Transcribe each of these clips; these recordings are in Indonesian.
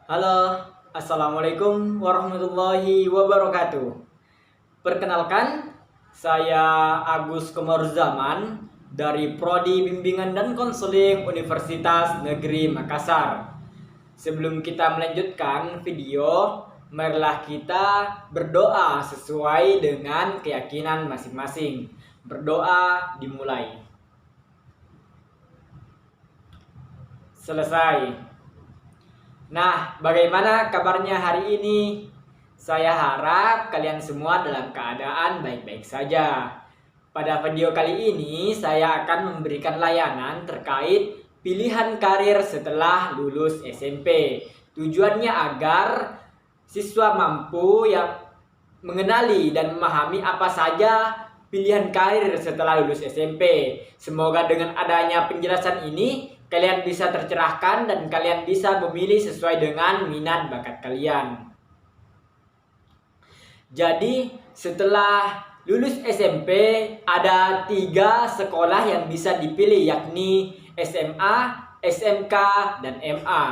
Halo, Assalamualaikum warahmatullahi wabarakatuh. Perkenalkan, saya Agus Komarzaman dari Prodi Bimbingan dan Konseling Universitas Negeri Makassar. Sebelum kita melanjutkan video, marilah kita berdoa sesuai dengan keyakinan masing-masing. Berdoa dimulai. Selesai. Nah, bagaimana kabarnya hari ini? Saya harap kalian semua dalam keadaan baik-baik saja. Pada video kali ini, saya akan memberikan layanan terkait pilihan karir setelah lulus SMP. Tujuannya agar siswa mampu yang mengenali dan memahami apa saja pilihan karir setelah lulus SMP. Semoga dengan adanya penjelasan ini, kalian bisa tercerahkan dan kalian bisa memilih sesuai dengan minat bakat kalian. Jadi setelah lulus SMP ada 3 sekolah yang bisa dipilih, yakni SMA, SMK, dan MA.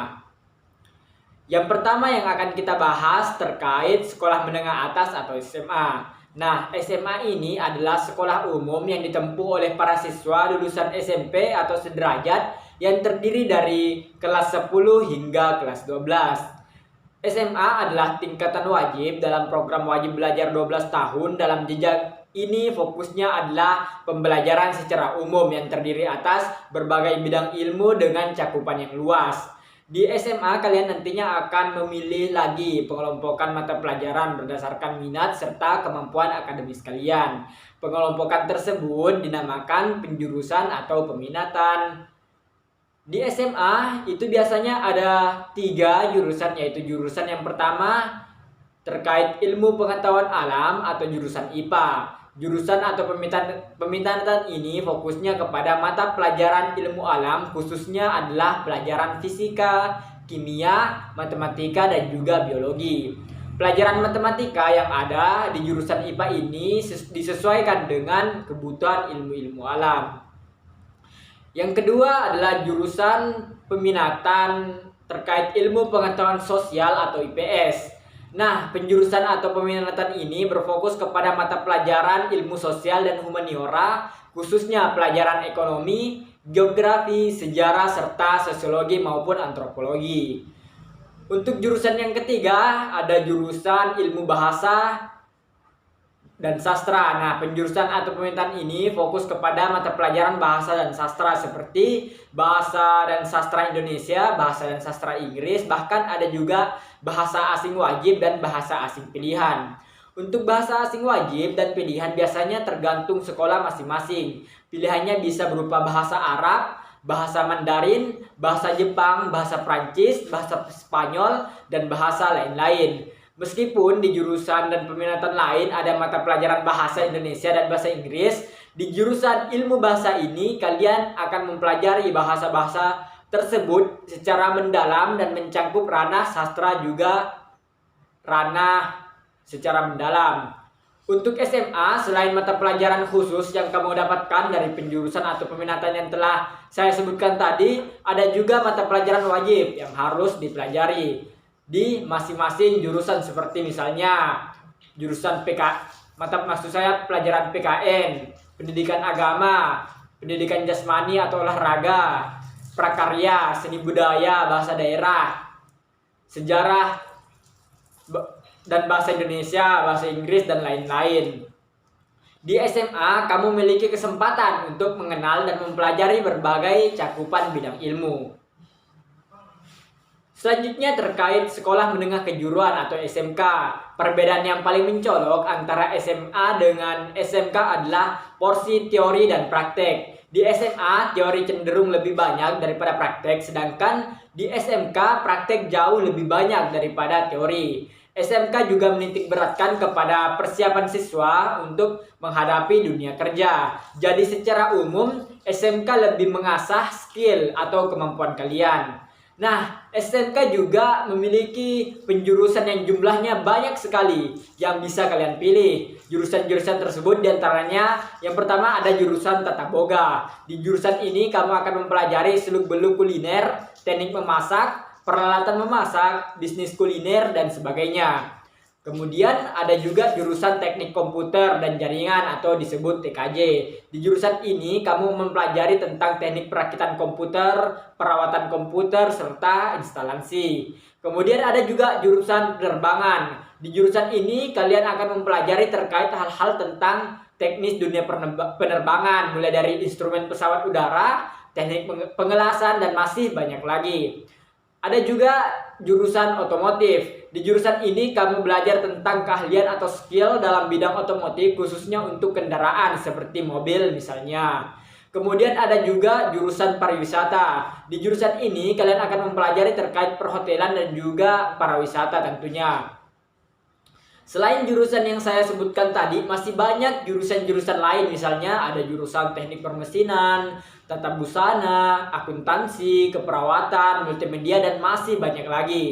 Yang pertama yang akan kita bahas terkait sekolah menengah atas atau SMA. Nah, SMA ini adalah sekolah umum yang ditempuh oleh para siswa lulusan SMP atau sederajat yang terdiri dari kelas 10 hingga kelas 12. SMA adalah tingkatan wajib dalam program wajib belajar 12 tahun. Dalam jenjang ini fokusnya adalah pembelajaran secara umum yang terdiri atas berbagai bidang ilmu dengan cakupan yang luas. Di SMA kalian nantinya akan memilih lagi pengelompokan mata pelajaran berdasarkan minat serta kemampuan akademis kalian. Pengelompokan tersebut dinamakan penjurusan atau peminatan. Di SMA itu biasanya ada 3 jurusan, yaitu jurusan yang pertama terkait ilmu pengetahuan alam atau jurusan IPA. Jurusan atau peminatan ini fokusnya kepada mata pelajaran ilmu alam, khususnya adalah pelajaran fisika, kimia, matematika, dan juga biologi. Pelajaran matematika yang ada di jurusan IPA ini disesuaikan dengan kebutuhan ilmu-ilmu alam. Yang kedua adalah jurusan peminatan terkait ilmu pengetahuan sosial atau IPS. Nah, penjurusan atau peminatan ini berfokus kepada mata pelajaran ilmu sosial dan humaniora, khususnya pelajaran ekonomi, geografi, sejarah, serta sosiologi maupun antropologi. Untuk jurusan yang ketiga ada jurusan ilmu bahasa dan sastra. Nah, penjurusan atau peminatan ini fokus kepada mata pelajaran bahasa dan sastra seperti bahasa dan sastra Indonesia, bahasa dan sastra Inggris, bahkan ada juga bahasa asing wajib dan bahasa asing pilihan. Untuk bahasa asing wajib dan pilihan biasanya tergantung sekolah masing-masing. Pilihannya bisa berupa bahasa Arab, bahasa Mandarin, bahasa Jepang, bahasa Prancis, bahasa Spanyol, dan bahasa lain-lain. Meskipun di jurusan dan peminatan lain ada mata pelajaran bahasa Indonesia dan bahasa Inggris, di jurusan ilmu bahasa ini kalian akan mempelajari bahasa-bahasa tersebut secara mendalam dan mencangkup ranah sastra juga ranah secara mendalam. Untuk SMA, selain mata pelajaran khusus yang kamu dapatkan dari penjurusan atau peminatan yang telah saya sebutkan tadi, ada juga mata pelajaran wajib yang harus dipelajari di masing-masing jurusan, seperti misalnya jurusan pelajaran PKN, pendidikan agama, pendidikan jasmani atau olahraga, prakarya, seni budaya, bahasa daerah, sejarah dan bahasa Indonesia, bahasa Inggris, dan lain-lain. Di SMA, kamu memiliki kesempatan untuk mengenal dan mempelajari berbagai cakupan bidang ilmu. Selanjutnya terkait sekolah menengah kejuruan atau SMK. Perbedaan yang paling mencolok antara SMA dengan SMK adalah porsi teori dan praktek. Di SMA, teori cenderung lebih banyak daripada praktek, sedangkan di SMK, praktek jauh lebih banyak daripada teori. SMK juga menitik beratkan kepada persiapan siswa untuk menghadapi dunia kerja. Jadi secara umum, SMK lebih mengasah skill atau kemampuan kalian. Nah, SMK juga memiliki penjurusan yang jumlahnya banyak sekali yang bisa kalian pilih. Jurusan-jurusan tersebut diantaranya yang pertama ada jurusan tata boga. Di jurusan ini kamu akan mempelajari seluk-beluk kuliner, teknik memasak, peralatan memasak, bisnis kuliner, dan sebagainya. Kemudian ada juga jurusan teknik komputer dan jaringan atau disebut TKJ. Di jurusan ini kamu mempelajari tentang teknik perakitan komputer, perawatan komputer, serta instalasi. Kemudian ada juga jurusan penerbangan. Di jurusan ini kalian akan mempelajari terkait hal-hal tentang teknis dunia penerbangan, mulai dari instrumen pesawat udara, teknik pengelasan, dan masih banyak lagi. Ada juga jurusan otomotif. Di jurusan ini kamu belajar tentang keahlian atau skill dalam bidang otomotif, khususnya untuk kendaraan seperti mobil misalnya. Kemudian ada juga jurusan pariwisata. Di jurusan ini kalian akan mempelajari terkait perhotelan dan juga pariwisata tentunya. Selain jurusan yang saya sebutkan tadi, masih banyak jurusan-jurusan lain. Misalnya ada jurusan teknik permesinan, tata busana, akuntansi, keperawatan, multimedia, dan masih banyak lagi.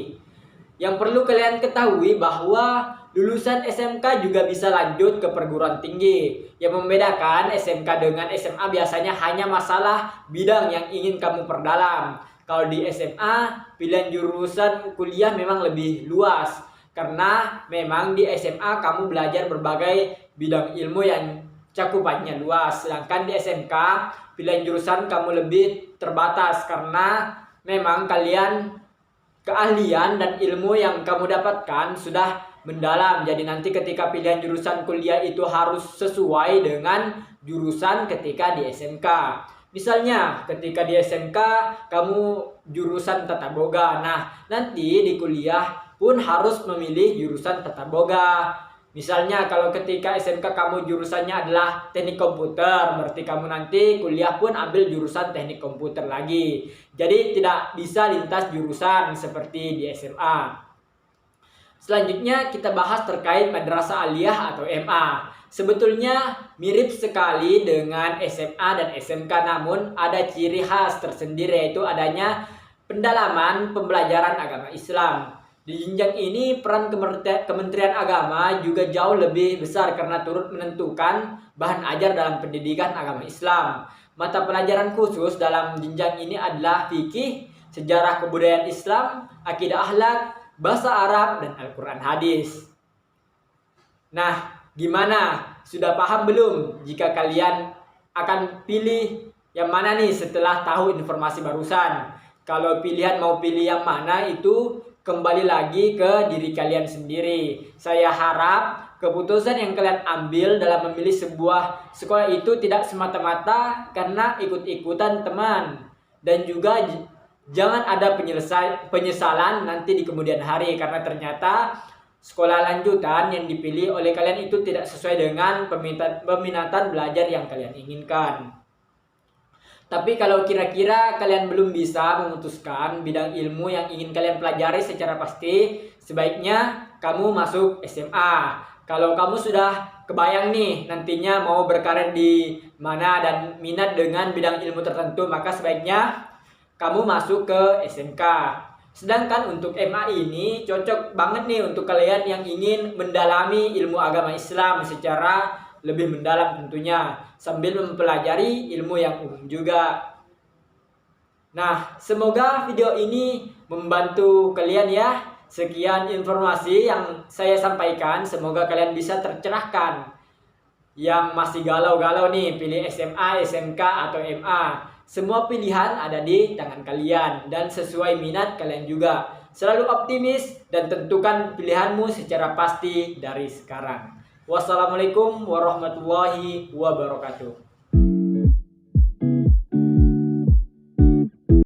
Yang perlu kalian ketahui bahwa lulusan SMK juga bisa lanjut ke perguruan tinggi. Yang membedakan SMK dengan SMA biasanya hanya masalah bidang yang ingin kamu perdalam. Kalau di SMA, pilihan jurusan kuliah memang lebih luas. Karena memang di SMA kamu belajar berbagai bidang ilmu yang cakupannya luas. Sedangkan di SMK pilihan jurusan kamu lebih terbatas karena memang kalian keahlian dan ilmu yang kamu dapatkan sudah mendalam. Jadi nanti ketika pilihan jurusan kuliah itu harus sesuai dengan jurusan ketika di SMK. Misalnya ketika di SMK kamu jurusan tata boga. Nah, nanti di kuliah pun harus memilih jurusan tata boga. Misalnya kalau ketika SMK kamu jurusannya adalah teknik komputer, berarti kamu nanti kuliah pun ambil jurusan teknik komputer lagi. Jadi tidak bisa lintas jurusan seperti di SMA. Selanjutnya kita bahas terkait madrasah aliyah atau MA. Sebetulnya mirip sekali dengan SMA dan SMK, namun ada ciri khas tersendiri, yaitu adanya pendalaman pembelajaran agama Islam. Di jenjang ini peran Kementerian Agama juga jauh lebih besar karena turut menentukan bahan ajar dalam pendidikan agama Islam. Mata pelajaran khusus dalam jenjang ini adalah fikih, sejarah kebudayaan Islam, akidah akhlak, bahasa Arab, dan Al-Quran hadis. Nah, gimana? Sudah paham belum jika kalian akan pilih yang mana nih setelah tahu informasi barusan? Kalau pilihan mau pilih yang mana itu kembali lagi ke diri kalian sendiri. Saya harap keputusan yang kalian ambil dalam memilih sebuah sekolah itu tidak semata-mata karena ikut-ikutan teman. Dan juga jangan ada penyesalan nanti di kemudian hari karena ternyata sekolah lanjutan yang dipilih oleh kalian itu tidak sesuai dengan peminatan belajar yang kalian inginkan. Tapi kalau kira-kira kalian belum bisa memutuskan bidang ilmu yang ingin kalian pelajari secara pasti, sebaiknya kamu masuk SMA. Kalau kamu sudah kebayang nih nantinya mau berkarir di mana dan minat dengan bidang ilmu tertentu, maka sebaiknya kamu masuk ke SMK. Sedangkan untuk MA ini cocok banget nih untuk kalian yang ingin mendalami ilmu agama Islam secara lebih mendalam tentunya, sambil mempelajari ilmu yang umum juga. Nah, semoga video ini membantu kalian ya. Sekian informasi yang saya sampaikan, semoga kalian bisa tercerahkan. Yang masih galau-galau nih, pilih SMA, SMK, atau MA. Semua pilihan ada di tangan kalian dan sesuai minat kalian juga. Selalu optimis dan tentukan pilihanmu secara pasti dari sekarang. Wassalamualaikum warahmatullahi wabarakatuh.